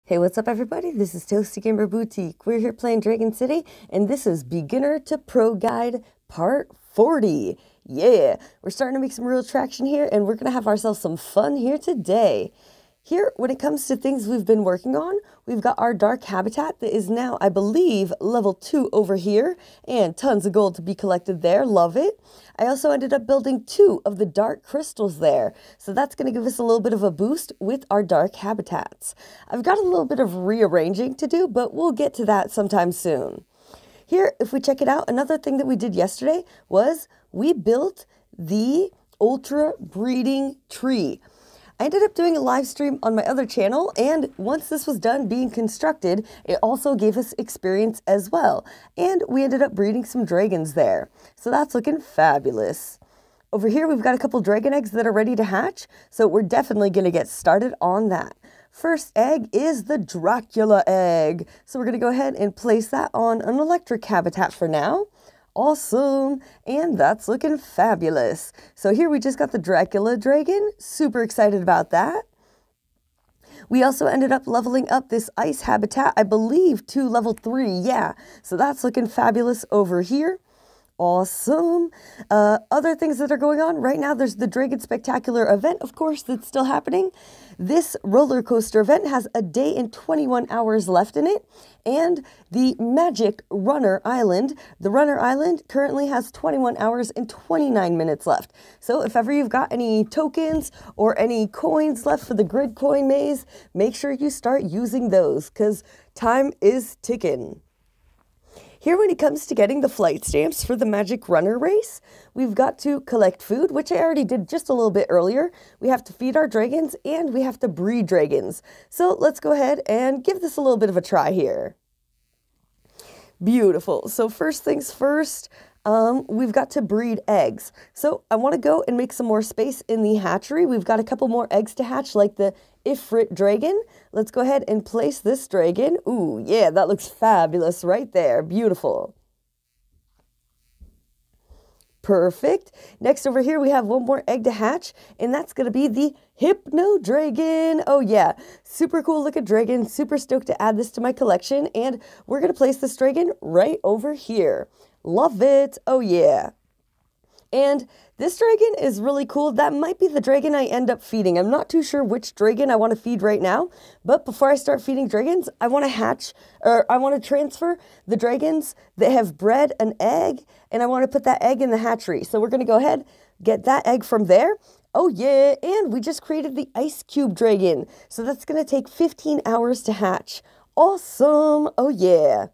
Hey, what's up everybody? This is Toasty Gamer Boutique. We're here playing Dragon City, and this is Beginner to Pro Guide Part 40. Yeah, we're starting to make some real traction here, and we're going to have ourselves some fun here today. Here, when it comes to things we've been working on, we've got our dark habitat that is now, I believe, level 2 over here, and tons of gold to be collected there. Love it. I also ended up building 2 of the dark crystals there, so that's going to give us a little bit of a boost with our dark habitats. I've got a little bit of rearranging to do, but we'll get to that sometime soon. Here, if we check it out, another thing that we did yesterday was we built the ultra breeding tree. I ended up doing a live stream on my other channel, and once this was done being constructed, it also gave us experience as well. And we ended up breeding some dragons there. So that's looking fabulous. Over here, we've got a couple dragon eggs that are ready to hatch, so we're definitely going to get started on that. First egg is the Dracula Egg. So we're going to go ahead and place that on an electric habitat for now. Awesome, and that's looking fabulous. So here we just got the Dracula Dragon, super excited about that. We also ended up leveling up this ice habitat, I believe, to level 3, yeah. So that's looking fabulous over here. Awesome. Other things that are going on right now, there's the Dragon Spectacular event, of course, that's still happening. This roller coaster event has a day and 21 hours left in it. And the Magic Runner Island, the Runner Island currently has 21 hours and 29 minutes left. So if ever you've got any tokens or any coins left for the grid coin maze, make sure you start using those because time is ticking. Here, when it comes to getting the flight stamps for the Magic Runner race, we've got to collect food, which I already did just a little bit earlier. We have to feed our dragons, and we have to breed dragons. So let's go ahead and give this a little bit of a try here. Beautiful. So first things first, we've got to breed eggs. So I want to go and make some more space in the hatchery. We've got a couple more eggs to hatch, like the Ifrit Dragon. Let's go ahead and place this dragon. Ooh, yeah, that looks fabulous right there. Beautiful. Perfect. Next over here, we have one more egg to hatch, and that's going to be the Hypno Dragon. Oh yeah, super cool looking dragon. Super stoked to add this to my collection, and we're going to place this dragon right over here. Love it. Oh yeah. And this dragon is really cool. That might be the dragon I end up feeding. I'm not too sure which dragon I want to feed right now, but before I start feeding dragons, I want to hatch, or I want to transfer the dragons that have bred an egg, and I want to put that egg in the hatchery. So we're going to go ahead, get that egg from there. Oh yeah, and we just created the Ice Cube Dragon. So that's going to take 15 hours to hatch. Awesome. Oh yeah.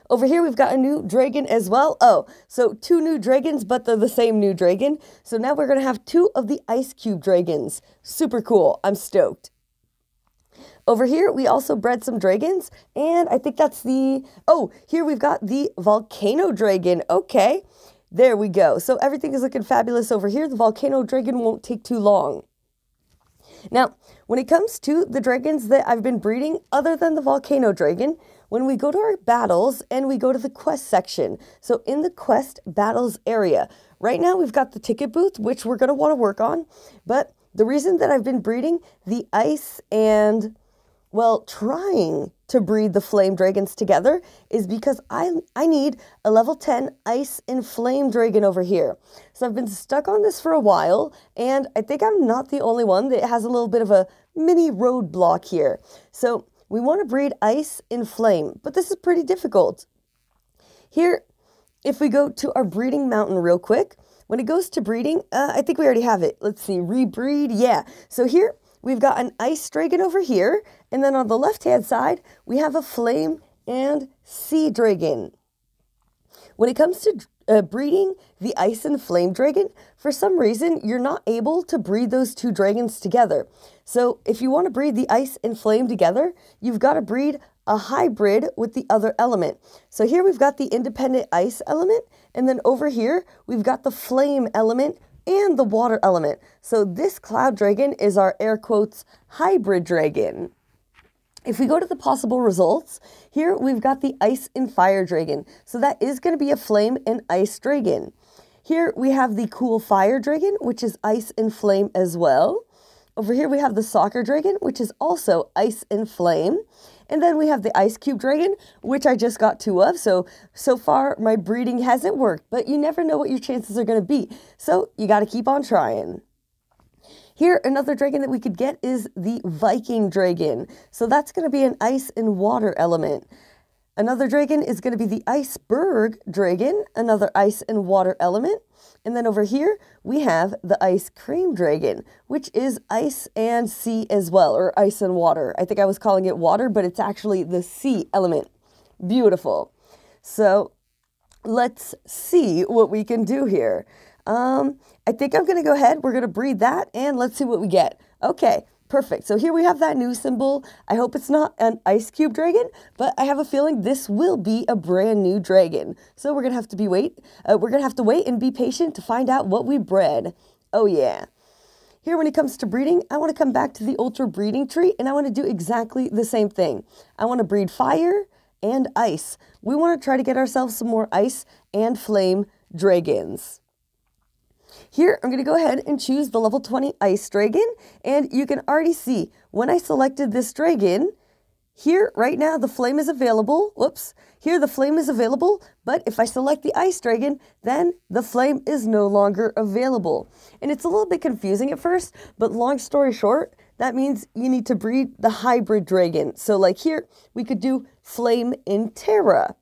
Over here, we've got a new dragon as well. Oh, so 2 new dragons, but they're the same new dragon. So now we're going to have 2 of the Ice Cube dragons. Super cool. I'm stoked. Over here, we also bred some dragons, and I think that's the... Oh, here we've got the Volcano Dragon. Okay, there we go. So everything is looking fabulous over here. The Volcano Dragon won't take too long. Now, when it comes to the dragons that I've been breeding, other than the Volcano Dragon, when we go to our battles and we go to the quest section, so in the quest battles area, right now we've got the ticket booth, which we're going to want to work on, but the reason that I've been breeding the ice and, well, trying to breed the flame dragons together is because I need a level 10 ice and flame dragon over here. So I've been stuck on this for a while, and I think I'm not the only one that has a little bit of a mini roadblock here. So we want to breed ice and flame, but this is pretty difficult. Here, if we go to our breeding mountain real quick, when it goes to breeding, I think we already have it. Let's see, rebreed, yeah. So here, we've got an ice dragon over here, and then on the left-hand side, we have a flame and sea dragon. When it comes to breeding the ice and flame dragon, for some reason, you're not able to breed those 2 dragons together. So if you want to breed the ice and flame together, you've got to breed a hybrid with the other element. So here we've got the independent ice element, and then over here, we've got the flame element and the water element. So this cloud dragon is our air quotes hybrid dragon. If we go to the possible results, here we've got the ice and fire dragon. So that is going to be a flame and ice dragon. Here we have the cool fire dragon, which is ice and flame as well. Over here we have the Soccer Dragon, which is also ice and flame. And then we have the Ice Cube Dragon, which I just got 2 of. So far my breeding hasn't worked, but you never know what your chances are going to be. So you got to keep on trying. Here, another dragon that we could get is the Viking Dragon. So that's going to be an ice and water element. Another dragon is going to be the Iceberg Dragon, another ice and water element. And then over here, we have the Ice Cream Dragon, which is ice and sea as well, or ice and water. I think I was calling it water, but it's actually the sea element. Beautiful. So let's see what we can do here. I think I'm going to go ahead. We're going to breed that, and let's see what we get. Okay. Perfect. So here we have that new symbol. I hope it's not an ice cube dragon, but I have a feeling this will be a brand new dragon. So we're gonna have to wait and be patient to find out what we bred. Oh yeah. Here, when it comes to breeding, I want to come back to the ultra breeding tree, and I want to do exactly the same thing. I want to breed fire and ice. We want to try to get ourselves some more ice and flame dragons. Here, I'm going to go ahead and choose the level 20 Ice Dragon, and you can already see when I selected this dragon, here right now the flame is available. Whoops, here the flame is available, but if I select the Ice Dragon, then the flame is no longer available. And it's a little bit confusing at first, but long story short, that means you need to breed the hybrid dragon. So like here, we could do Flame in Terra.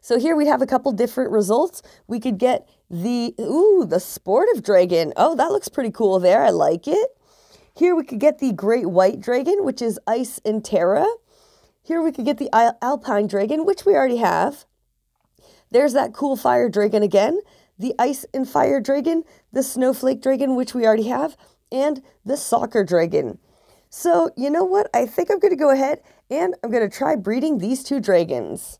So here we have a couple different results. We could get the Sportive Dragon. Oh, that looks pretty cool there. I like it. Here we could get the Great White Dragon, which is Ice and Terra. Here we could get the Alpine Dragon, which we already have. There's that cool Fire Dragon again. The Ice and Fire Dragon, the Snowflake Dragon, which we already have, and the Soccer Dragon. So, you know what? I think I'm going to go ahead and I'm going to try breeding these 2 dragons.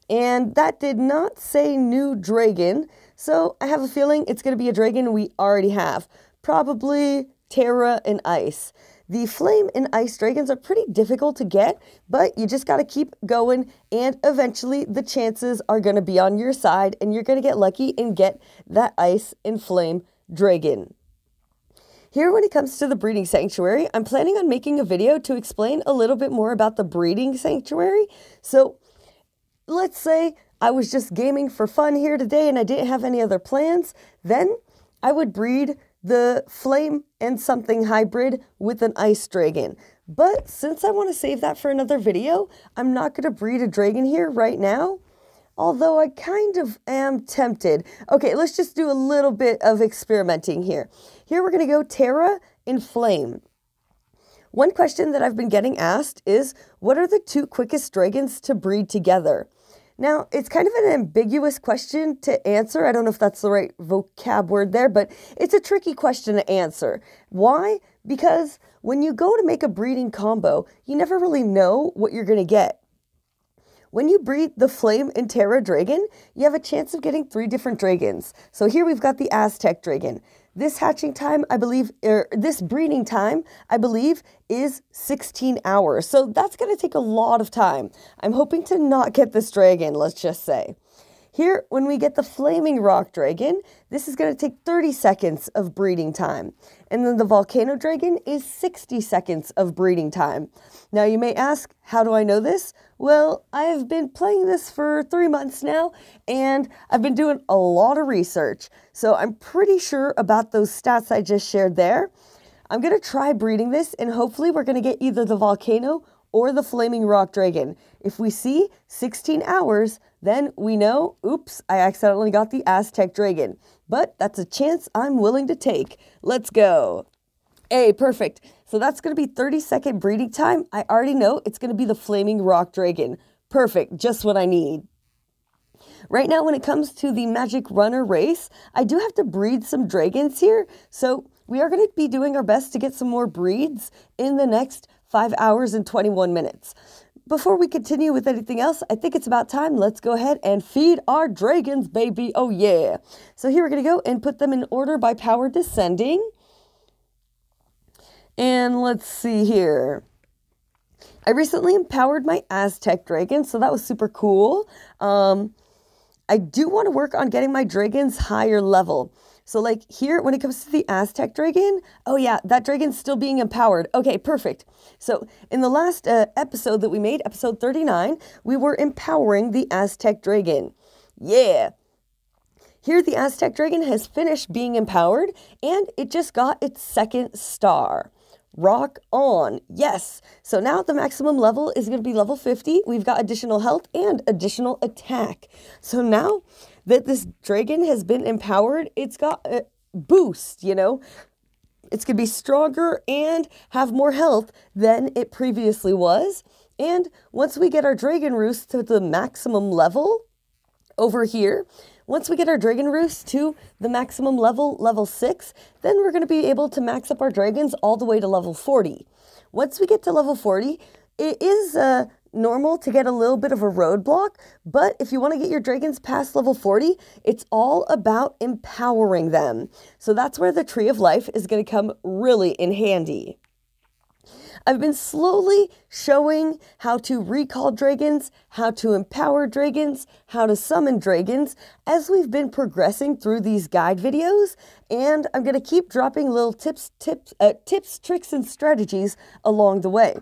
And that did not say new dragon, so I have a feeling it's going to be a dragon we already have. Probably Terra and Ice. The Flame and Ice dragons are pretty difficult to get, but you just got to keep going, and eventually the chances are going to be on your side, and you're going to get lucky and get that Ice and Flame dragon. Here, when it comes to the breeding sanctuary, I'm planning on making a video to explain a little bit more about the breeding sanctuary. So let's say I was just gaming for fun here today and I didn't have any other plans, then I would breed the Flame and something hybrid with an Ice Dragon. But since I want to save that for another video, I'm not going to breed a dragon here right now, although I kind of am tempted. Okay, let's just do a little bit of experimenting here. Here we're going to go Terra and Flame. One question that I've been getting asked is, what are the 2 quickest dragons to breed together? Now, it's kind of an ambiguous question to answer. I don't know if that's the right vocab word there, but it's a tricky question to answer. Why? Because when you go to make a breeding combo, you never really know what you're going to get. When you breed the Flame and Terra dragon, you have a chance of getting 3 different dragons. So here we've got the Aztec dragon. This hatching time, I believe, this breeding time, I believe, is 16 hours. So that's going to take a lot of time. I'm hoping to not get this dragon, let's just say. Here, when we get the Flaming Rock Dragon, this is going to take 30 seconds of breeding time. And then the Volcano Dragon is 60 seconds of breeding time. Now, you may ask, how do I know this? Well, I've been playing this for 3 months now, and I've been doing a lot of research. So I'm pretty sure about those stats I just shared there. I'm going to try breeding this, and hopefully we're going to get either the Volcano or the Flaming Rock Dragon. If we see 16 hours, then we know, oops, I accidentally got the Aztec Dragon. But that's a chance I'm willing to take. Let's go. Hey, perfect. So that's going to be 30-second breeding time. I already know it's going to be the Flaming Rock Dragon. Perfect, just what I need. Right now, when it comes to the Magic Runner race, I do have to breed some dragons here. So we are going to be doing our best to get some more breeds in the next 5 hours and 21 minutes. Before we continue with anything else, I think it's about time. Let's go ahead and feed our dragons, baby. Oh, yeah. So here we're going to go and put them in order by power descending. And let's see here. I recently empowered my Aztec Dragon, so that was super cool. I do want to work on getting my dragons higher level. So like here, when it comes to the Aztec Dragon, oh yeah, that dragon's still being empowered. Okay, perfect. So in the last episode that we made, episode 39, we were empowering the Aztec Dragon. Yeah. Here, the Aztec Dragon has finished being empowered, and it just got its second star. Rock on. Yes. So now the maximum level is going to be level 50. We've got additional health and additional attack. So now that this dragon has been empowered, it's got a boost, you know. It's going to be stronger and have more health than it previously was. And once we get our dragon roost to the maximum level over here, once we get our dragon roost to the maximum level, level 6, then we're going to be able to max up our dragons all the way to level 40. Once we get to level 40, it is normal to get a little bit of a roadblock, but if you want to get your dragons past level 40, it's all about empowering them. So that's where the Tree of Life is going to come really in handy. I've been slowly showing how to recall dragons, how to empower dragons, how to summon dragons as we've been progressing through these guide videos, and I'm going to keep dropping little tips, tricks, and strategies along the way.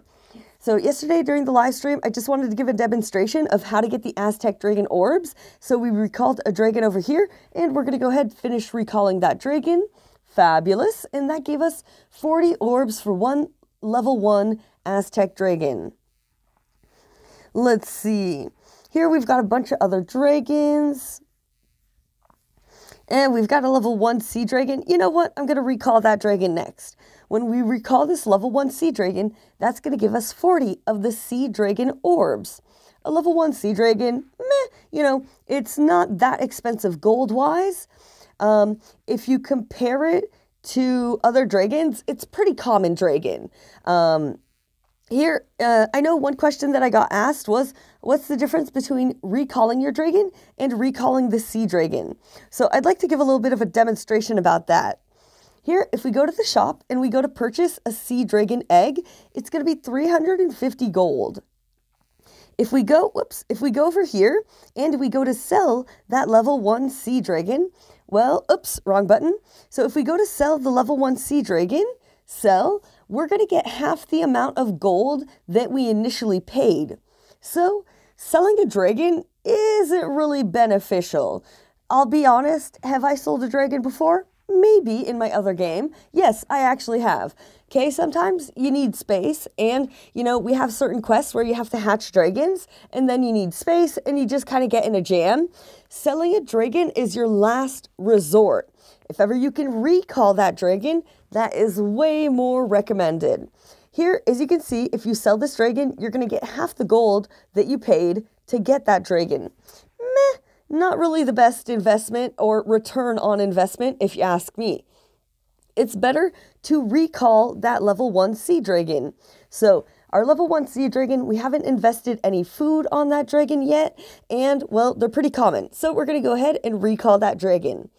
So yesterday during the live stream, I just wanted to give a demonstration of how to get the Aztec Dragon orbs. So we recalled a dragon over here, and we're going to go ahead and finish recalling that dragon. Fabulous. And that gave us 40 orbs for one level 1 Aztec Dragon. Let's see. Here we've got a bunch of other dragons. And we've got a level 1 sea dragon. You know what? I'm going to recall that dragon next. When we recall this level 1 sea dragon, that's going to give us 40 of the sea dragon orbs. A level 1 sea dragon, meh, you know, it's not that expensive gold-wise. If you compare it to other dragons, it's pretty common dragon. Here, I know one question that I got asked was, what's the difference between recalling your dragon and recalling the sea dragon? So I'd like to give a little bit of a demonstration about that. Here, if we go to the shop and we go to purchase a sea dragon egg, it's going to be 350 gold. If we go over here and we go to sell that level 1 sea dragon, well, oops, wrong button. So if we go to sell the level 1 sea dragon, we're going to get half the amount of gold that we initially paid. So selling a dragon isn't really beneficial. I'll be honest, have I sold a dragon before? Maybe in my other game. Yes, I actually have. Okay, sometimes you need space, and, you know, we have certain quests where you have to hatch dragons, and then you need space, and you just kind of get in a jam. Selling a dragon is your last resort. If ever you can recall that dragon, that is way more recommended. Here, as you can see, if you sell this dragon, you're going to get half the gold that you paid to get that dragon. Meh, not really the best investment or return on investment, if you ask me. It's better to recall that level 1 sea dragon. So our level 1 sea dragon, we haven't invested any food on that dragon yet, and well, they're pretty common. So we're going to go ahead and recall that dragon.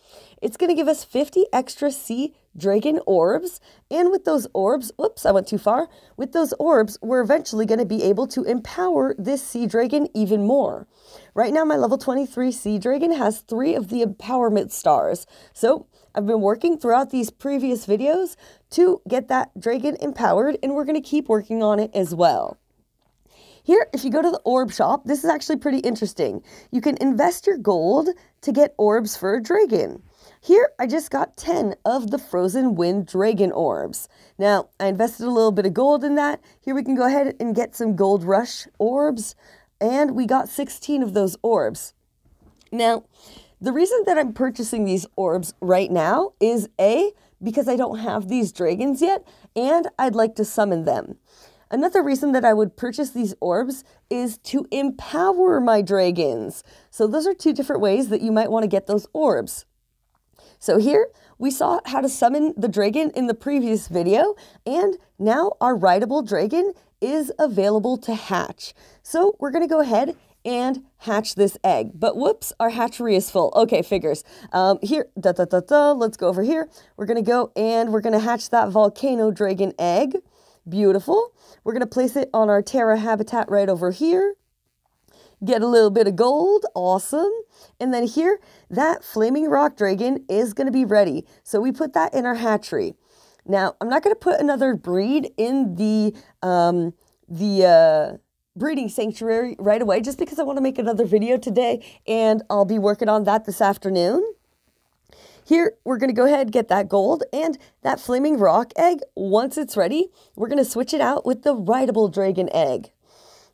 It's going to give us 50 extra sea dragon orbs, and with those orbs, whoops, I went too far. With those orbs, we're eventually going to be able to empower this sea dragon even more. Right now, my level 23 sea dragon has 3 of the empowerment stars. So I've been working throughout these previous videos to get that dragon empowered, and we're going to keep working on it as well. Here, if you go to the orb shop, this is actually pretty interesting. You can invest your gold to get orbs for a dragon. Here, I just got 10 of the Frozen Wind Dragon orbs. Now, I invested a little bit of gold in that. Here we can go ahead and get some Gold Rush orbs, and we got 16 of those orbs. Now, the reason that I'm purchasing these orbs right now is A, because I don't have these dragons yet, and I'd like to summon them. Another reason that I would purchase these orbs is to empower my dragons. So those are 2 different ways that you might want to get those orbs. So here, we saw how to summon the dragon in the previous video, and now our Rideable dragon is available to hatch. So we're going to go ahead and hatch this egg. But whoops, our hatchery is full. Okay, figures. Here, let's go over here. We're going to go and we're going to hatch that Volcano Dragon Egg. Beautiful. We're going to place it on our Terra habitat right over here. get a little bit of gold. Awesome. And then here, that flaming rock dragon is going to be ready. So we put that in our hatchery. Now, I'm not going to put another breed in the breeding sanctuary right away, just because I want to make another video today, and I'll be working on that this afternoon. Here, we're going to go ahead and get that gold and that flaming rock egg. Once it's ready, we're going to switch it out with the Rideable Dragon Egg.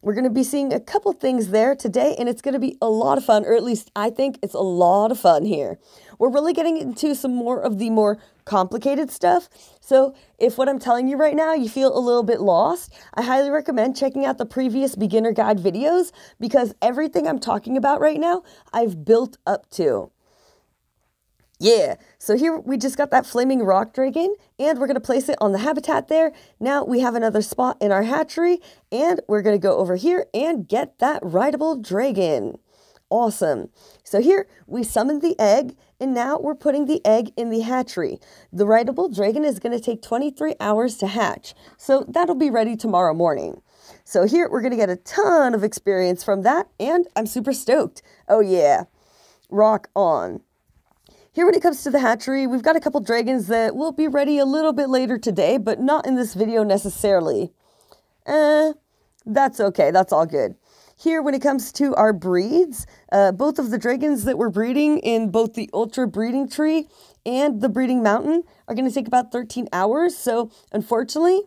We're going to be seeing a couple things there today, and it's going to be a lot of fun, or at least I think it's a lot of fun here. We're really getting into some more of the more complicated stuff. So if what I'm telling you right now, you feel a little bit lost, I highly recommend checking out the previous beginner guide videos, because everything I'm talking about right now, I've built up to. Yeah, so here we just got that flaming rock dragon, and we're going to place it on the habitat there. Now we have another spot in our hatchery, and we're going to go over here and get that rideable dragon. Awesome. So here we summoned the egg, and now we're putting the egg in the hatchery. The rideable dragon is going to take 23 hours to hatch, so that'll be ready tomorrow morning. So here we're going to get a ton of experience from that, and I'm super stoked. Oh yeah, rock on. Here when it comes to the hatchery, we've got a couple dragons that will be ready a little bit later today, but not in this video necessarily. That's okay, that's all good. Here when it comes to our breeds, both of the dragons that we're breeding in both the Ultra Breeding Tree and the Breeding Mountain are going to take about 13 hours, so unfortunately,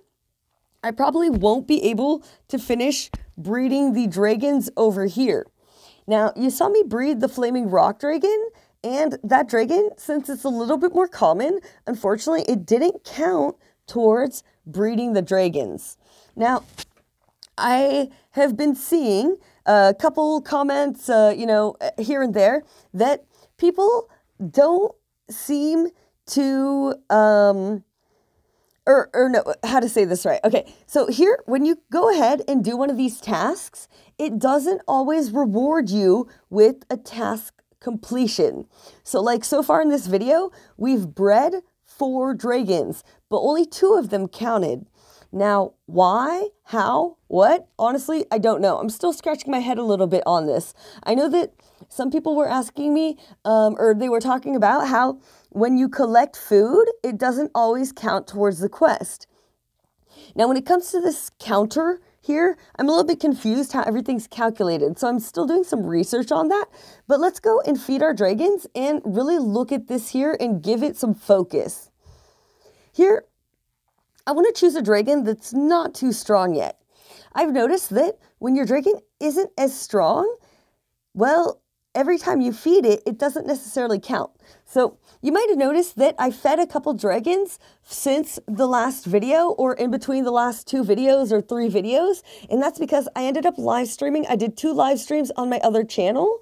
I probably won't be able to finish breeding the dragons over here. Now, you saw me breed the Flaming Rock Dragon, and that dragon, since it's a little bit more common, unfortunately, it didn't count towards breeding the dragons. Now, I have been seeing a couple comments, here and there, that people don't seem to, no, how to say this right. Okay, so here, when you go ahead and do one of these tasks, it doesn't always reward you with a task completion. So like so far in this video, we've bred 4 dragons, but only 2 of them counted. Now, why, how, what? Honestly, I don't know. I'm still scratching my head a little bit on this. I know that some people were asking me, or they were talking about how when you collect food, it doesn't always count towards the quest. Now, when it comes to this counter here, I'm a little bit confused how everything's calculated, so I'm still doing some research on that. But let's go and feed our dragons and really look at this here and give it some focus. Here, I want to choose a dragon that's not too strong yet. I've noticed that when your dragon isn't as strong, well, every time you feed it, it doesn't necessarily count. So you might have noticed that I fed a couple dragons since the last video, or in between the last 2 videos or 3 videos. And that's because I ended up live streaming. I did 2 live streams on my other channel.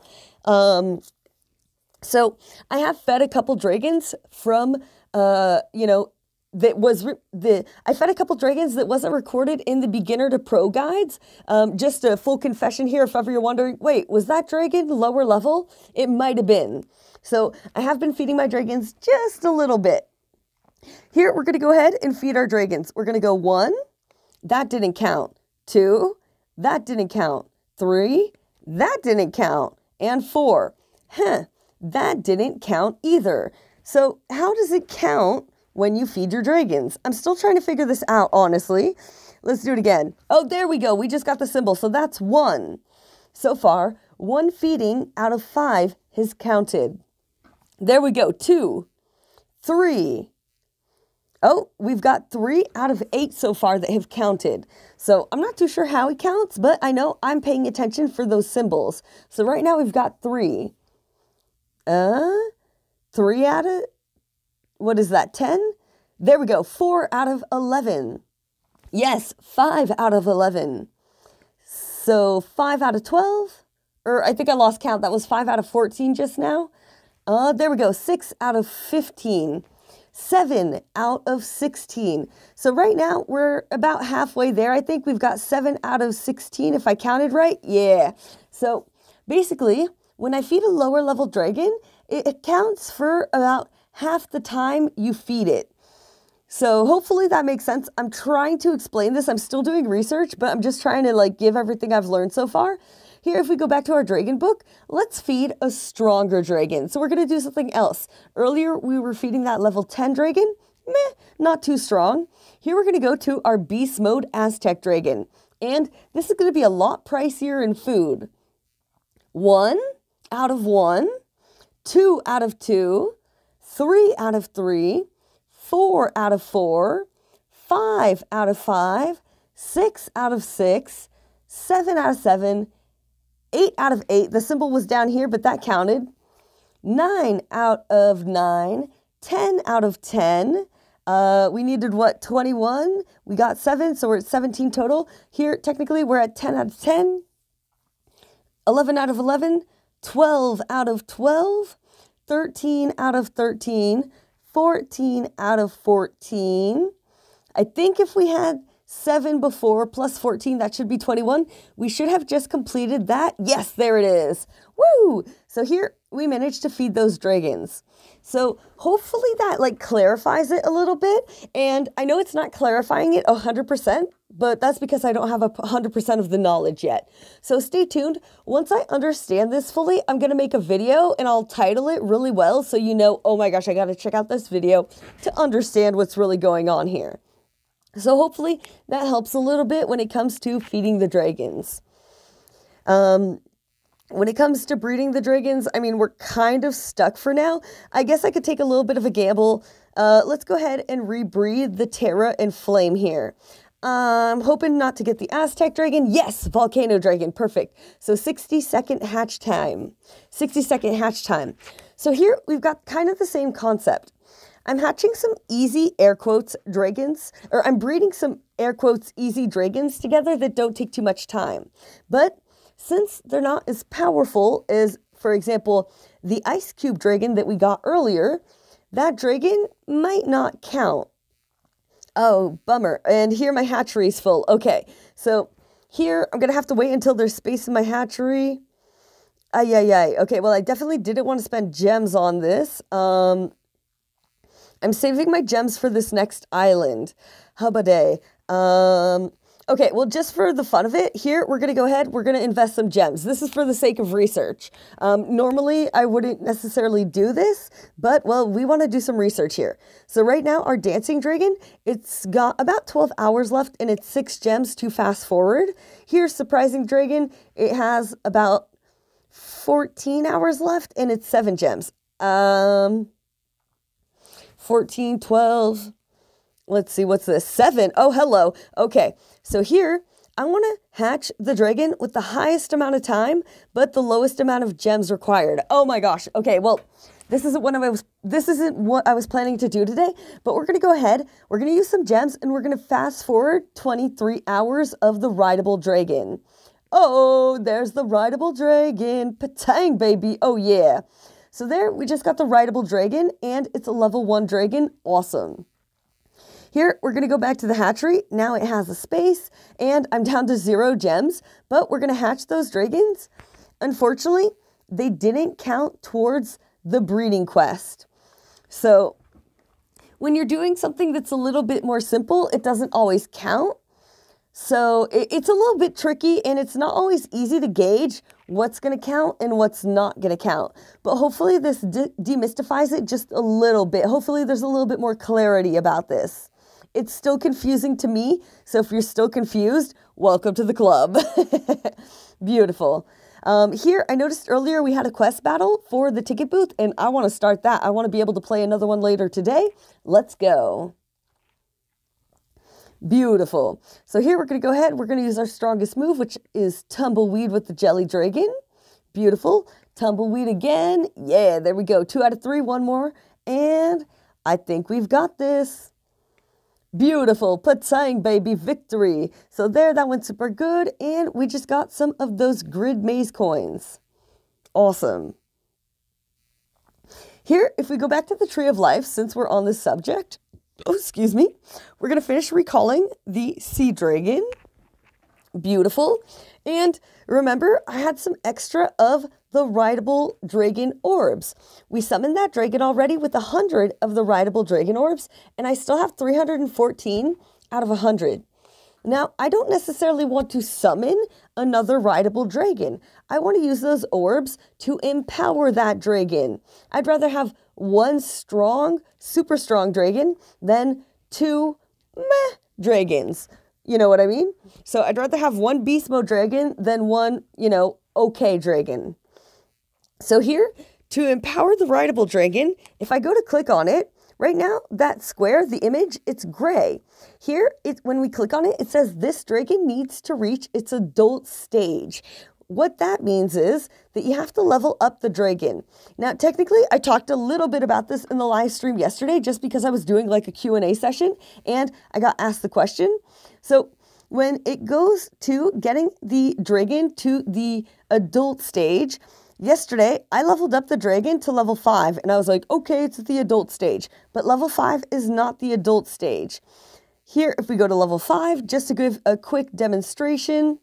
So I have fed a couple dragons from, I fed a couple dragons that wasn't recorded in the beginner to pro guides. Just a full confession here, if ever you're wondering, wait, was that dragon lower level? It might have been. So I have been feeding my dragons just a little bit. Here, we're going to go ahead and feed our dragons. We're going to go 1, that didn't count. 2, that didn't count. 3, that didn't count. And 4, that didn't count either. So how does it count when you feed your dragons? I'm still trying to figure this out, honestly. Let's do it again. Oh, there we go. We just got the symbol. So that's 1. So far, 1 feeding out of 5 has counted. There we go. 2, 3. Oh, we've got 3 out of 8 so far that have counted. So I'm not too sure how it counts, but I know I'm paying attention for those symbols. So right now we've got 3. 3 out of, what is that, 10? There we go, 4 out of 11. Yes, 5 out of 11. So 5 out of 12, or I think I lost count. That was 5 out of 14 just now. There we go, 6 out of 15. 7 out of 16. So right now we're about halfway there. I think we've got 7 out of 16 if I counted right. Yeah. So basically, when I feed a lower level dragon, it accounts for about half the time you feed it. So hopefully that makes sense. I'm trying to explain this. I'm still doing research, but I'm just trying to give everything I've learned so far. here, if we go back to our dragon book, let's feed a stronger dragon. So we're going to do something else. Earlier, we were feeding that level 10 dragon. Meh, not too strong. Here, we're going to go to our beast mode Aztec dragon. And this is going to be a lot pricier in food. 1 out of 1, 2 out of 2, 3 out of 3, 4 out of 4, 5 out of 5, 6 out of 6, 7 out of 7, 8 out of 8. The symbol was down here, but that counted. 9 out of 9, 10 out of 10. We needed what, 21? We got 7, so we're at 17 total. Here, technically, we're at 10 out of 10, 11 out of 11, 12 out of 12, 13 out of 13, 14 out of 14. I think if we had 7 before plus 14, that should be 21. We should have just completed that. Yes, there it is. Woo! So here we managed to feed those dragons. So hopefully that clarifies it a little bit. And I know it's not clarifying it 100%, but that's because I don't have 100% of the knowledge yet. So stay tuned. Once I understand this fully, I'm going to make a video and I'll title it really well so you know, oh my gosh, I got to check out this video to understand what's really going on here. So hopefully that helps a little bit when it comes to feeding the dragons. When it comes to breeding the dragons, I mean, we're kind of stuck for now. I guess I could take a little bit of a gamble. Let's go ahead and rebreed the Terra and Flame here. I'm hoping not to get the Aztec Dragon. Yes, Volcano Dragon, perfect. So 60-second hatch time. 60-second hatch time. So here we've got kind of the same concept. I'm hatching some easy, air quotes, dragons, or I'm breeding some, air quotes, easy dragons together that don't take too much time. But since they're not as powerful as, for example, the Ice Cube Dragon that we got earlier, that dragon might not count. Oh, bummer. And here my hatchery is full. Okay, so here I'm going to have to wait until there's space in my hatchery. Okay, well, I definitely didn't want to spend gems on this. I'm saving my gems for this next island. Hubba-day. Okay, well, just for the fun of it, here, we're going to go ahead, we're going to invest some gems. This is for the sake of research. Normally, I wouldn't necessarily do this, but, well, we want to do some research here. So right now, our Dancing Dragon, it's got about 12 hours left, and it's 6 gems to fast forward. Here, Surprising Dragon, it has about 14 hours left, and it's 7 gems. 14, 12... Let's see, what's this? 7. Oh, hello. Okay, so here, I want to hatch the dragon with the highest amount of time, but the lowest amount of gems required. Oh my gosh. Okay, well, this isn't what I was planning to do today, but we're going to go ahead, we're going to use some gems, and we're going to fast forward 23 hours of the Rideable Dragon. Oh, there's the Rideable Dragon. Patang, baby. Oh, yeah. So there, we just got the Rideable Dragon, and it's a level 1 dragon. Awesome. Here, we're going to go back to the hatchery. Now it has a space, and I'm down to 0 gems, but we're going to hatch those dragons. Unfortunately, they didn't count towards the breeding quest. So when you're doing something that's a little bit more simple, it doesn't always count. So it's a little bit tricky, and it's not always easy to gauge what's going to count and what's not going to count. But hopefully this demystifies it just a little bit. Hopefully there's a little bit more clarity about this. It's still confusing to me, so if you're still confused, welcome to the club. Beautiful. Here, I noticed earlier we had a quest battle for the ticket booth, and I want to start that. I want to be able to play another one later today. Let's go. Beautiful. So here we're going to go ahead. We're going to use our strongest move, which is Tumbleweed with the Jelly Dragon. Beautiful. Tumbleweed again. Yeah, there we go. 2 out of 3, 1 more. And I think we've got this. Beautiful. Patang, baby. Victory. So there, that went super good. And we just got some of those grid maze coins. Awesome. Here, if we go back to the Tree of Life, since we're on this subject, oh, excuse me, we're going to finish recalling the Sea Dragon. Beautiful. And remember, I had some extra of the Rideable Dragon Orbs. We summoned that dragon already with 100 of the Rideable Dragon Orbs, and I still have 314 out of 100. Now, I don't necessarily want to summon another rideable dragon. I want to use those orbs to empower that dragon. I'd rather have one strong, super strong dragon than two meh dragons. You know what I mean? So I'd rather have one beast mode dragon than one, okay dragon. So here, to empower the rideable dragon, if I go to click on it, right now, that square, the image, it's gray. Here, when we click on it, it says this dragon needs to reach its adult stage. What that means is that you have to level up the dragon. Now, technically, I talked a little bit about this in the live stream yesterday just because I was doing like a Q&A session and I got asked the question. So when it goes to getting the dragon to the adult stage, yesterday, I leveled up the dragon to level 5, and I was like, okay, it's the adult stage, but level 5 is not the adult stage. Here, if we go to level 5, just to give a quick demonstration,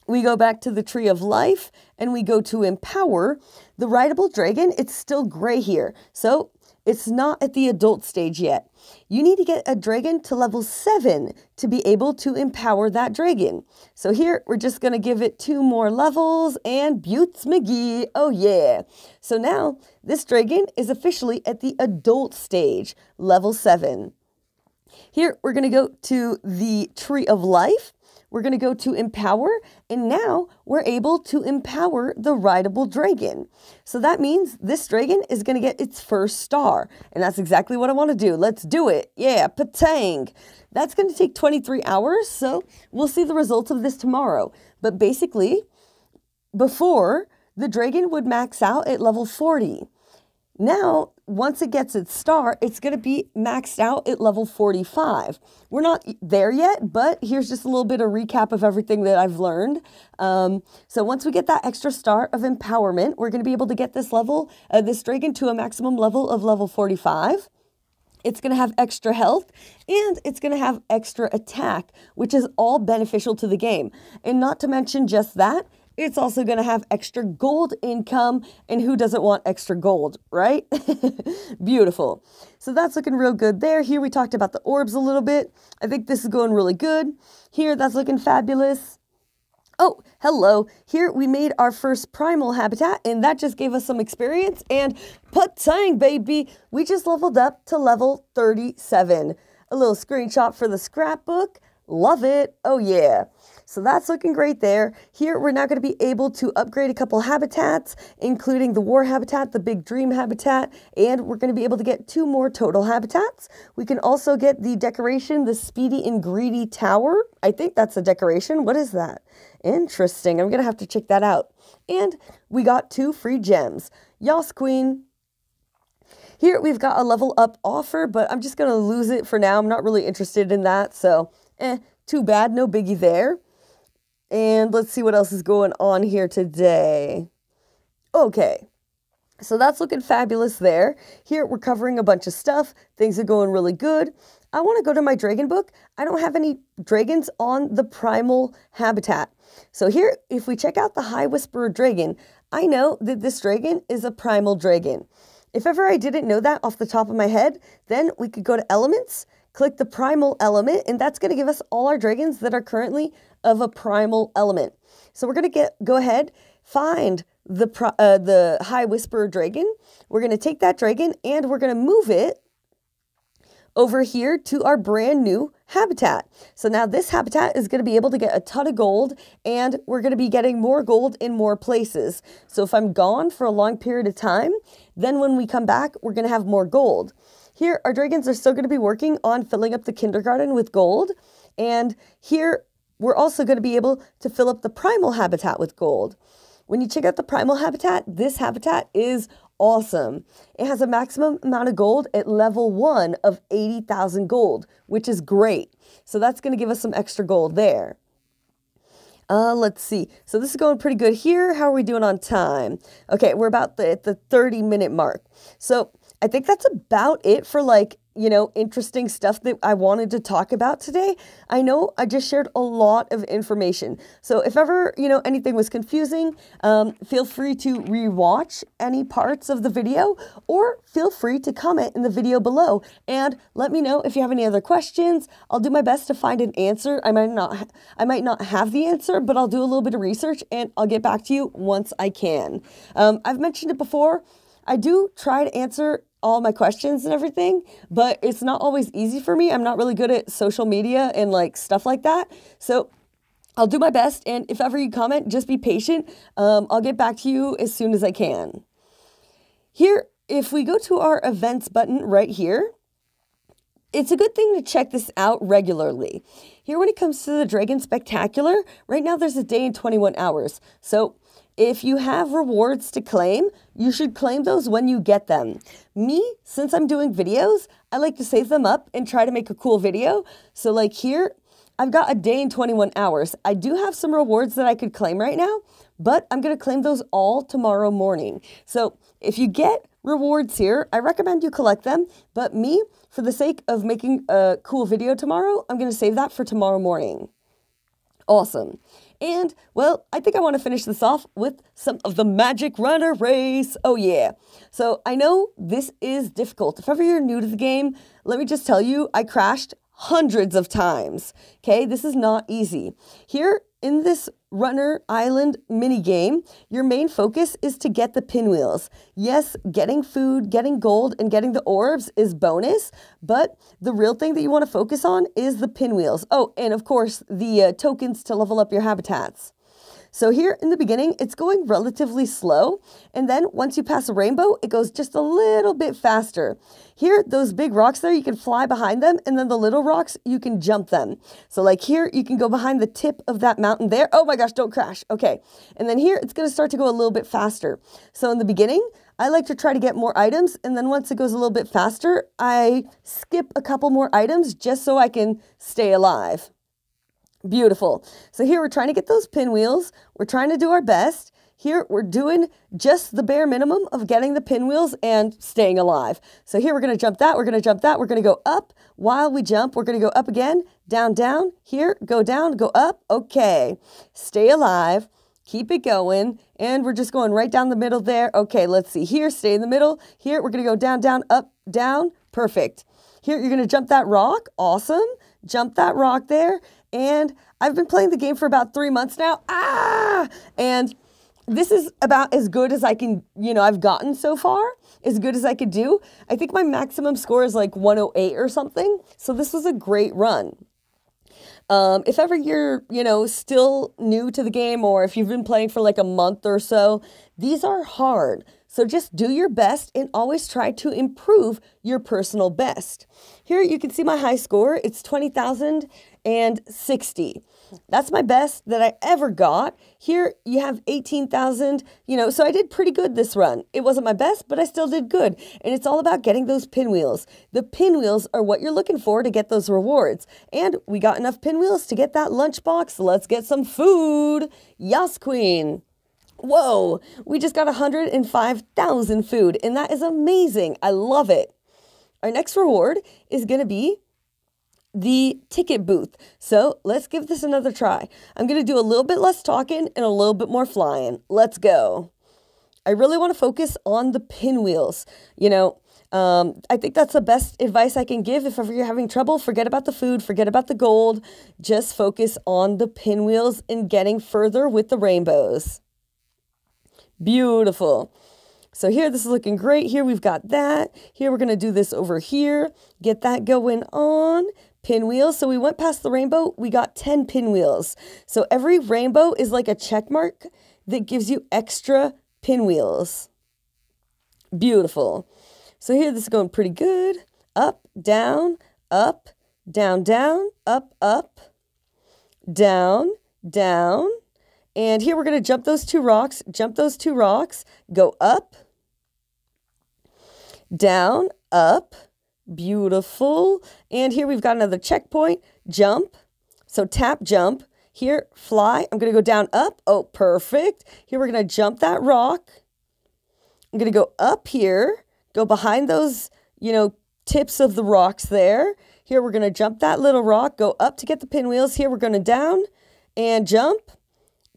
we go back to the Tree of Life, and we go to Empower. The Rideable Dragon, it's still gray here, so it's not at the adult stage yet. You need to get a dragon to level 7 to be able to empower that dragon. So here, we're just going to give it 2 more levels, and Buttes McGee, oh yeah. So now, this dragon is officially at the adult stage, level 7. Here, we're going to go to the Tree of Life. We're going to go to Empower, and now we're able to empower the Rideable Dragon. So that means this dragon is going to get its first star, and that's exactly what I want to do. Let's do it. Yeah, patang. That's going to take 23 hours, so we'll see the results of this tomorrow. But basically, before, the dragon would max out at level 40. Now, once it gets its star, it's going to be maxed out at level 45. We're not there yet, but here's just a little bit of recap of everything that I've learned. So once we get that extra star of empowerment, we're going to be able to get this dragon to a maximum level of level 45. It's going to have extra health, and it's going to have extra attack, which is all beneficial to the game. And not to mention just that, it's also going to have extra gold income, and who doesn't want extra gold, right? Beautiful. So that's looking real good there. Here we talked about the orbs a little bit. I think this is going really good. Here, that's looking fabulous. Oh, hello. Here we made our first Primal Habitat, and that just gave us some experience, and patang, baby, we just leveled up to level 37. A little screenshot for the scrapbook. Love it. Oh, yeah. So that's looking great there. Here, we're now going to be able to upgrade a couple habitats, including the War Habitat, the Big Dream Habitat, and we're going to be able to get 2 more total habitats. We can also get the decoration, the Speedy and Greedy Tower. I think that's a decoration. What is that? Interesting. I'm going to have to check that out. And we got 2 free gems. Yas, Queen. Here, we've got a level up offer, but I'm just going to lose it for now. I'm not really interested in that, so too bad. No biggie there. And let's see what else is going on here today. Okay, so that's looking fabulous there. Here, we're covering a bunch of stuff. Things are going really good. I want to go to my dragon book. I don't have any dragons on the Primal Habitat. So here, if we check out the High Whisperer Dragon, I know that this dragon is a Primal Dragon. If ever I didn't know that off the top of my head, then we could go to Elements, click the Primal element, and that's going to give us all our dragons that are currently of a Primal element. So we're going to go ahead, find the High Whisperer Dragon. We're going to take that dragon, and we're going to move it over here to our brand new habitat. So now this habitat is going to be able to get a ton of gold, and we're going to be getting more gold in more places. So if I'm gone for a long period of time, then when we come back, we're going to have more gold. Here, our dragons are still going to be working on filling up the kindergarten with gold. And here, we're also going to be able to fill up the Primal Habitat with gold. When you check out the Primal Habitat, this habitat is awesome. It has a maximum amount of gold at level 1 of 80,000 gold, which is great. So that's going to give us some extra gold there. Let's see. So this is going pretty good here. How are we doing on time? Okay, we're about at the 30-minute mark. So I think that's about it for interesting stuff that I wanted to talk about today. I know I just shared a lot of information. So if ever, anything was confusing, feel free to rewatch any parts of the video, or feel free to comment in the video below and let me know if you have any other questions. I'll do my best to find an answer. I might not have the answer, but I'll do a little bit of research and I'll get back to you once I can. I've mentioned it before. I do try to answer all my questions and everything, but it's not always easy for me. I'm not really good at social media and stuff like that. So I'll do my best. And if ever you comment, just be patient. I'll get back to you as soon as I can. Here, if we go to our events button right here, it's a good thing to check this out regularly. Here, when it comes to the Dragon Spectacular, right now there's a day in 21 hours. So if you have rewards to claim, you should claim those when you get them. Me, since I'm doing videos, I like to save them up and try to make a cool video. So here, I've got a day in 21 hours. I do have some rewards that I could claim right now, but I'm going to claim those all tomorrow morning. So if you get rewards here, I recommend you collect them. But me, for the sake of making a cool video tomorrow, I'm going to save that for tomorrow morning. Awesome. And, well, I think I want to finish this off with some of the Magic Runner race. Oh, yeah. So I know this is difficult. If ever you're new to the game, let me just tell you, I crashed hundreds of times. Okay, this is not easy. Here in this Runner Island mini game, your main focus is to get the pinwheels. Yes, getting food, getting gold, and getting the orbs is bonus, but the real thing that you want to focus on is the pinwheels. Oh, and of course, the tokens to level up your habitats. So here in the beginning, it's going relatively slow. And then once you pass a rainbow, it goes just a little bit faster. Here, those big rocks there, you can fly behind them. And then the little rocks, you can jump them. So here, you can go behind the tip of that mountain there. Oh my gosh, don't crash. Okay. And then here, it's going to start to go a little bit faster. So in the beginning, I like to try to get more items. And then once it goes a little bit faster, I skip a couple more items just so I can stay alive. Beautiful. So here we're trying to get those pinwheels. We're trying to do our best. Here we're doing just the bare minimum of getting the pinwheels and staying alive. So here we're going to jump that. We're going to jump that. We're going to go up. While we jump, we're going to go up again, down, down. Here, go down, go up. Okay. Stay alive. Keep it going. And we're just going right down the middle there. Okay, let's see. Here, stay in the middle. Here, we're going to go down, down, up, down. Perfect. Here, you're going to jump that rock. Awesome. Jump that rock there. And I've been playing the game for about 3 months now. And this is about as good as I can, I've gotten so far, as good as I could do. I think my maximum score is 108 or something. So this was a great run. If ever you're, still new to the game, or if you've been playing for a month or so, these are hard. So just do your best and always try to improve your personal best. Here you can see my high score. It's 20,060. That's my best that I ever got. Here you have 18,000, so I did pretty good this run. It wasn't my best, but I still did good. And it's all about getting those pinwheels. The pinwheels are what you're looking for to get those rewards. And we got enough pinwheels to get that lunchbox. Let's get some food. Yas, queen. Whoa, we just got 105,000 food, and that is amazing. I love it. Our next reward is going to be the ticket booth. So let's give this another try. I'm going to do a little bit less talking and a little bit more flying. Let's go. I really want to focus on the pinwheels. I think that's the best advice I can give. If ever you're having trouble, forget about the food, forget about the gold. Just focus on the pinwheels and getting further with the rainbows. Beautiful. So here, this is looking great. Here we've got that. Here we're going to do this over here. Get that going on. Pinwheels. So we went past the rainbow. We got 10 pinwheels. So every rainbow is like a check mark that gives you extra pinwheels. Beautiful. So here, this is going pretty good. Up, down, up, down, down, up, up, down, down. And here we're going to jump those two rocks, go up, down, up, beautiful. And here we've got another checkpoint, jump. So tap, jump. Here, fly. I'm going to go down, up. Oh, perfect. Here we're going to jump that rock. I'm going to go up here, go behind those, tips of the rocks there. Here we're going to jump that little rock, go up to get the pinwheels. Here we're going to down and jump,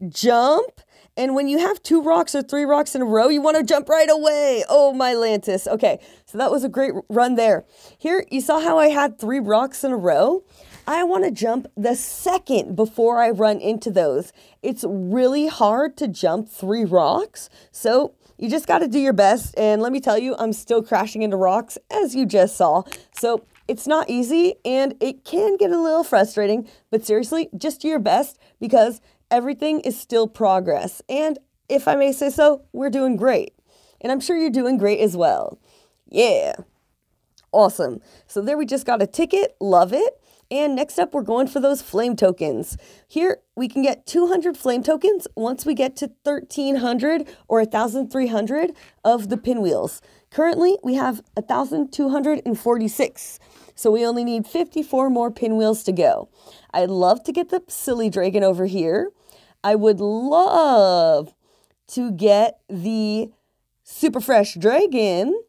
jump. And when you have 2 rocks or 3 rocks in a row, you want to jump right away. Oh, my Lantis. Okay, so that was a great run there. Here, you saw how I had 3 rocks in a row? I want to jump the second before I run into those. It's really hard to jump 3 rocks, so you just got to do your best. And let me tell you, I'm still crashing into rocks, as you just saw. So it's not easy, and it can get a little frustrating, but seriously, just do your best, because everything is still progress. And if I may say so, we're doing great. And I'm sure you're doing great as well. Yeah. Awesome. So there we just got a ticket. Love it. And next up, we're going for those flame tokens. Here, we can get 200 flame tokens once we get to 1,300 or 1,300 of the pinwheels. Currently, we have 1,246. So we only need 54 more pinwheels to go. I'd love to get the silly dragon over here. I would love to get the super fresh dragon.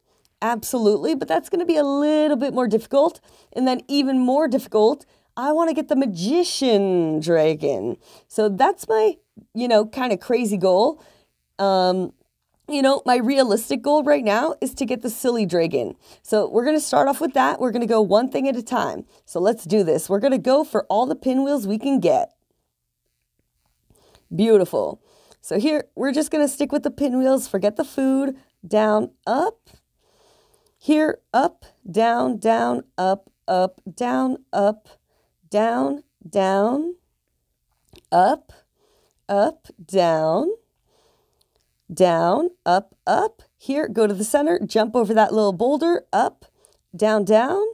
Absolutely, but that's going to be a little bit more difficult. And then even more difficult, I want to get the magician dragon. So that's my, kind of crazy goal. My realistic goal right now is to get the silly dragon. So we're going to start off with that. We're going to go one thing at a time. So let's do this. We're going to go for all the pinwheels we can get. Beautiful. So here, we're just going to stick with the pinwheels. Forget the food. Down, up. Here, up, down, down, up, down, down, down, up, down, down, up. Here, go to the center, jump over that little boulder, up, down, down.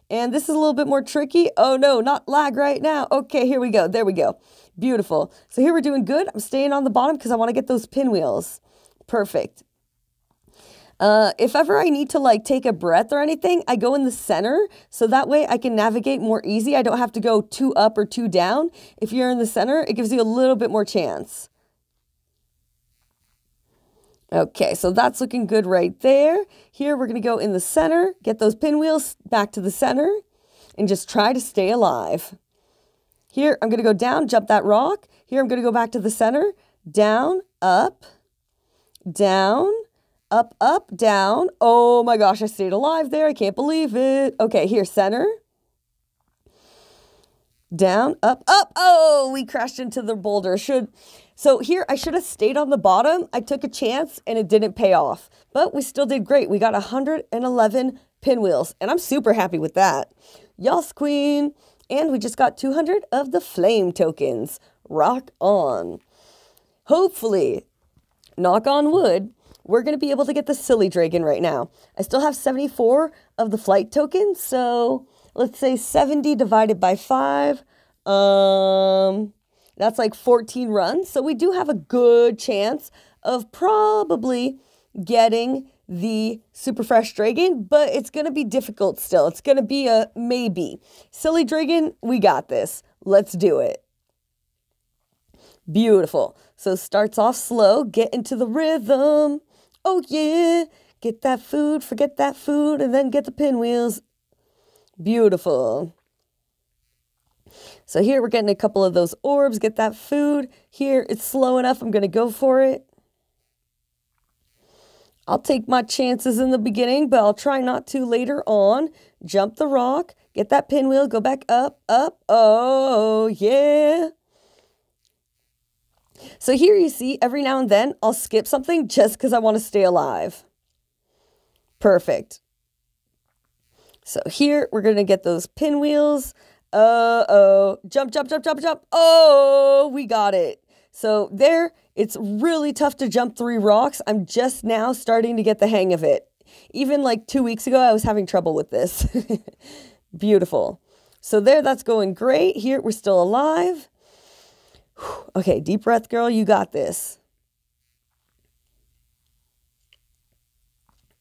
And this is a little bit more tricky. Oh no, not lag right now. Okay, here we go. There we go. Beautiful. So here we're doing good. I'm staying on the bottom because I want to get those pinwheels. Perfect. If ever I need to take a breath or anything, I go in the center, so that way I can navigate more easy. I don't have to go 2 up or 2 down. If you're in the center, it gives you a little bit more chance. Okay, so that's looking good right there. Here we're going to go in the center, get those pinwheels back to the center, and just try to stay alive. Here, I'm going to go down, jump that rock. Here, I'm going to go back to the center, down, up, down, up, down. Oh my gosh, I stayed alive there. I can't believe it. Okay, here, center. Down, up. Oh, we crashed into the boulder. So here, I should have stayed on the bottom. I took a chance and it didn't pay off. But we still did great. We got 111 pinwheels, and I'm super happy with that. Yas, queen. And we just got 200 of the flame tokens. Rock on. Hopefully, knock on wood, we're going to be able to get the silly dragon right now. I still have 74 of the flight tokens, so let's say 70 divided by 5. That's like 14 runs. So we do have a good chance of probably getting the super fresh dragon, but it's going to be difficult still. It's going to be a maybe. Silly dragon, we got this. Let's do it. Beautiful. So starts off slow, get into the rhythm. Oh yeah, get that food, forget that food, and then get the pinwheels. Beautiful. So here we're getting a couple of those orbs, get that food. Here it's slow enough, I'm going to go for it. I'll take my chances in the beginning, but I'll try not to later on. Jump the rock, get that pinwheel, go back up. Oh yeah. So here you see, every now and then, I'll skip something just because I want to stay alive. Perfect. So here, we're going to get those pinwheels. Jump. Oh, we got it. So there, it's really tough to jump 3 rocks. I'm just now starting to get the hang of it. Even like 2 weeks ago, I was having trouble with this. Beautiful. So there, that's going great. Here, we're still alive. Okay, deep breath, girl. You got this.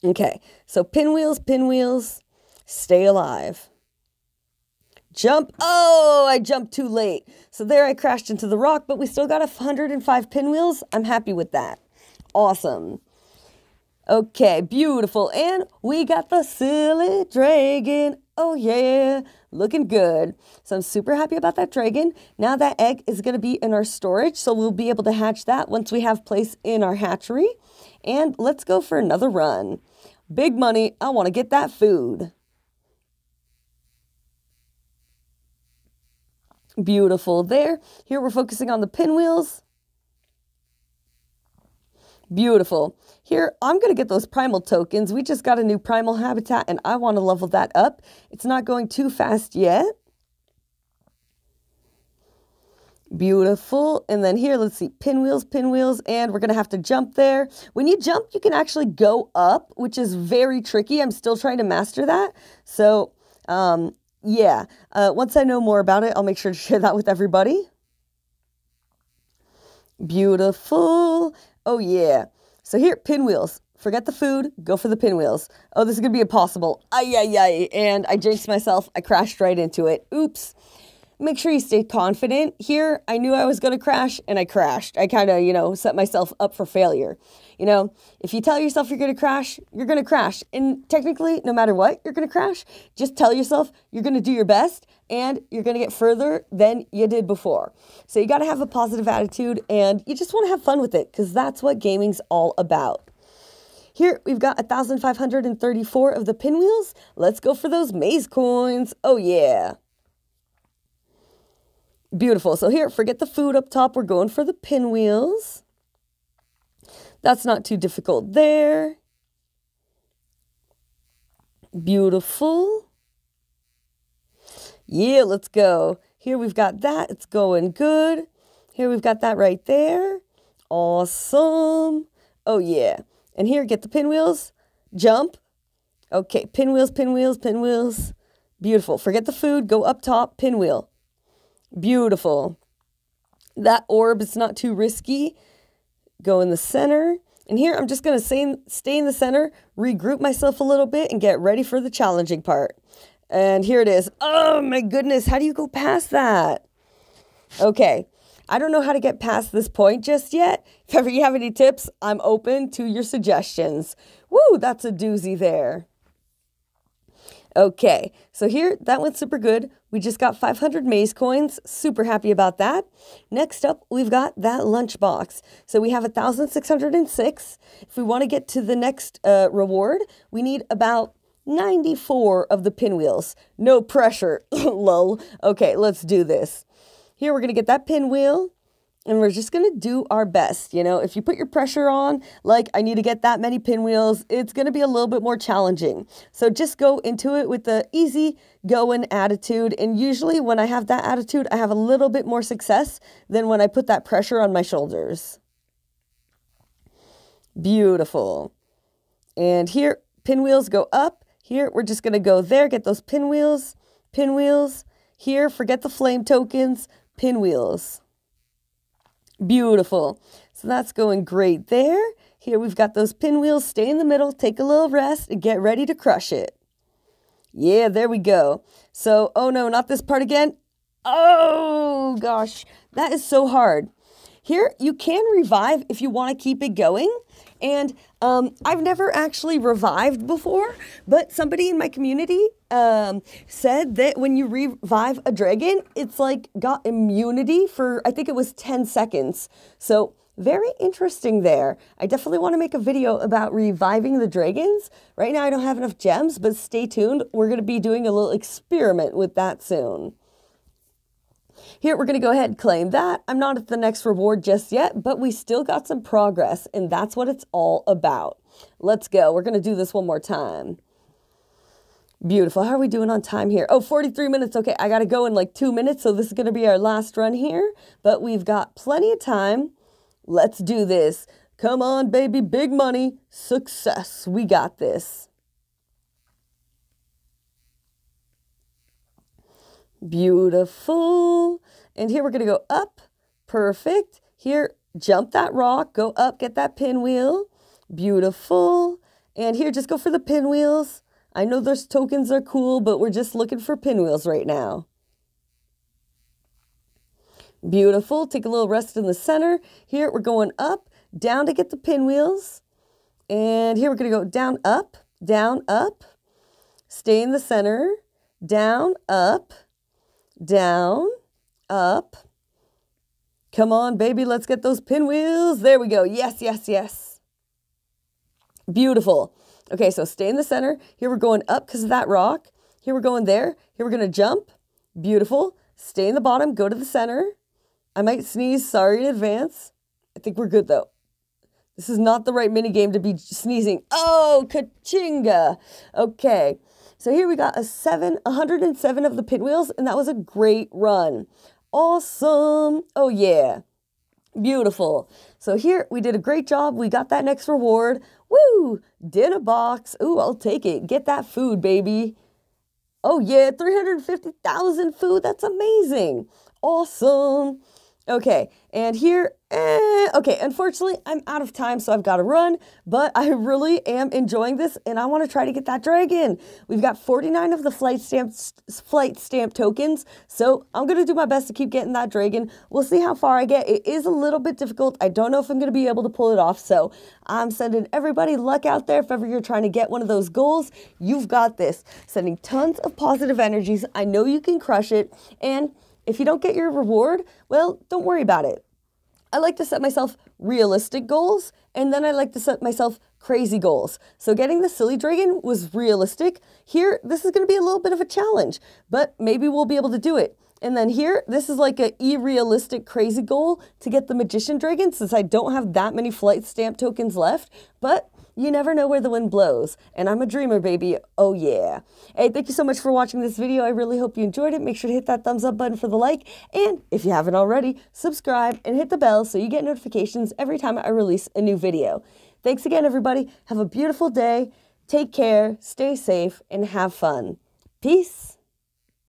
Okay, so pinwheels, stay alive. Jump. Oh, I jumped too late. So there I crashed into the rock, but we still got 105 pinwheels. I'm happy with that. Awesome. Okay, beautiful. And we got the silly dragon. Oh yeah, looking good. So I'm super happy about that dragon. Now that egg is going to be in our storage, so we'll be able to hatch that once we have place in our hatchery. And let's go for another run. Big money, I want to get that food. Beautiful there. Here we're focusing on the pinwheels. Beautiful. Here, I'm going to get those primal tokens. We just got a new Primal Habitat, and I want to level that up. It's not going too fast yet. Beautiful. And then here, let's see, pinwheels, and we're going to have to jump there. When you jump, you can actually go up, which is very tricky. I'm still trying to master that. So, yeah, once I know more about it, I'll make sure to share that with everybody. Beautiful. Oh, yeah. So here, pinwheels. Forget the food. Go for the pinwheels. Oh, this is going to be impossible. Ay, ay, ay. And I jinxed myself. I crashed right into it. Oops. Make sure you stay confident. Here, I knew I was going to crash, and I crashed. I kind of, set myself up for failure. If you tell yourself you're going to crash, you're going to crash. And technically, no matter what, you're going to crash. Just tell yourself you're going to do your best, and you're going to get further than you did before. So you got to have a positive attitude, and you just want to have fun with it, because that's what gaming's all about. Here, we've got 1,534 of the pinwheels. Let's go for those maze coins. Oh, yeah. Beautiful. So here, forget the food up top. We're going for the pinwheels. That's not too difficult there. Beautiful. Yeah, let's go. Here we've got that. It's going good. Here we've got that right there. Awesome. Oh, yeah. And here, get the pinwheels. Jump. Okay, pinwheels. Beautiful. Forget the food. Go up top. Pinwheel. Beautiful. That orb is not too risky. Go in the center. And here I'm just going to stay in the center, regroup myself a little bit, and get ready for the challenging part. And here it is. Oh my goodness, how do you go past that? Okay, I don't know how to get past this point just yet. If ever you have any tips, I'm open to your suggestions. Woo, that's a doozy there. Okay, so here, that went super good. We just got 500 maze coins. Super happy about that. Next up, we've got that lunchbox. So we have 1,606. If we want to get to the next reward, we need about 94 of the pinwheels. No pressure, lol. Okay, let's do this. Here, we're going to get that pinwheel. And we're just going to do our best. If you put your pressure on, like I need to get that many pinwheels, it's going to be a little bit more challenging. So just go into it with the easy going attitude. And usually when I have that attitude, I have a little bit more success than when I put that pressure on my shoulders. Beautiful. And here, pinwheels go up. Here, we're just going to go there, get those pinwheels. Here, forget the flame tokens, pinwheels. Beautiful. So that's going great there. Here we've got those pinwheels. Stay in the middle, take a little rest, and get ready to crush it. Yeah, there we go. So, oh no, not this part again. Oh gosh, that is so hard. Here, you can revive if you want to keep it going. And I've never actually revived before, but somebody in my community said that when you revive a dragon, it's like got immunity for, I think it was 10 seconds. So very interesting there. I definitely want to make a video about reviving the dragons. Right now I don't have enough gems, but stay tuned. We're going to be doing a little experiment with that soon. Here, we're going to go ahead and claim that. I'm not at the next reward just yet, but we still got some progress, and that's what it's all about. Let's go. We're going to do this one more time. Beautiful. How are we doing on time here? Oh, 43 minutes. Okay, I got to go in like 2 minutes, so this is going to be our last run here, but we've got plenty of time. Let's do this. Come on, baby. Big money. Success. We got this. Beautiful. And here we're going to go up. Perfect. Here, jump that rock. Go up, get that pinwheel. Beautiful. And here, just go for the pinwheels. I know those tokens are cool, but we're just looking for pinwheels right now. Beautiful. Take a little rest in the center. Here, we're going up, down to get the pinwheels. And here we're going to go down, up, stay in the center, down, up, down, up. Come on, baby, let's get those pinwheels. There we go. Yes, yes, yes. Beautiful. Okay, so stay in the center. Here we're going up because of that rock. Here we're going there. Here we're going to jump. Beautiful. Stay in the bottom. Go to the center. I might sneeze. Sorry in advance. I think we're good, though. This is not the right mini game to be sneezing. Oh, ka-chinga. Okay, so here we got 107 of the pinwheels, and that was a great run. Awesome. Oh, yeah. Beautiful. So here we did a great job. We got that next reward. Woo! Dinner box. Ooh, I'll take it. Get that food, baby. Oh, yeah. 350,000 food. That's amazing. Awesome. Okay, and here, okay, unfortunately, I'm out of time, so I've got to run, but I really am enjoying this, and I want to try to get that dragon. We've got 49 of the flight stamp tokens, so I'm going to do my best to keep getting that dragon. We'll see how far I get. It is a little bit difficult. I don't know if I'm going to be able to pull it off, so I'm sending everybody luck out there. If ever you're trying to get one of those goals, you've got this. Sending tons of positive energies. I know you can crush it, and if you don't get your reward, well, don't worry about it. I like to set myself realistic goals, and then I like to set myself crazy goals. So getting the silly dragon was realistic. Here, this is going to be a little bit of a challenge, but maybe we'll be able to do it. And then here, this is like a irrealistic crazy goal to get the magician dragon, since I don't have that many flight stamp tokens left, but you never know where the wind blows, and I'm a dreamer, baby. Oh, yeah. Hey, thank you so much for watching this video. I really hope you enjoyed it. Make sure to hit that thumbs up button for the like, and if you haven't already, subscribe and hit the bell so you get notifications every time I release a new video. Thanks again, everybody. Have a beautiful day. Take care, stay safe, and have fun. Peace.